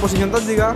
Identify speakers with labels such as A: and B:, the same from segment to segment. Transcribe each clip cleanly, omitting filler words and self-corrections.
A: posición táctica.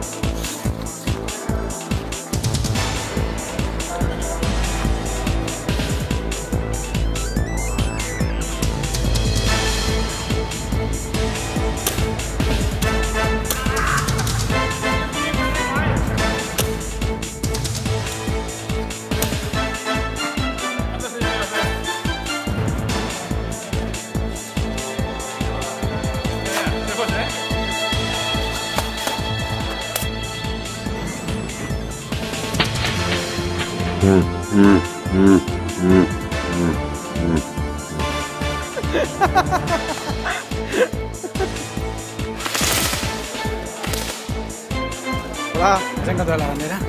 A: Hola, ¿has encontrado la bandera?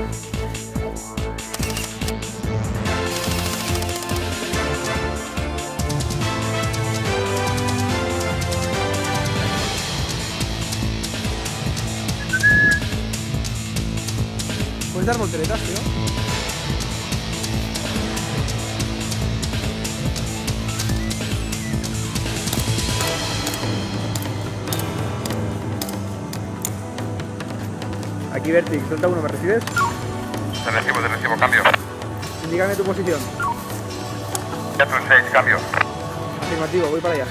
A: ¿Puedes dar volteretas, tío? Aquí Vertix, suelta uno, ¿me recibes?
B: Te recibo, cambio.
A: Indícame tu posición.
B: 4-6, cambio.
A: Afirmativo, voy para allá.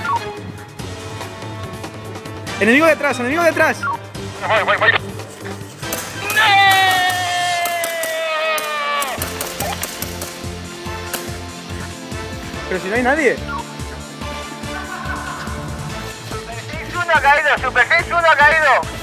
A: ¡Enemigo detrás, enemigo detrás!
B: Voy.
A: Pero si no hay nadie.
B: Super 6-1 ha caído, Super 6-1 ha caído.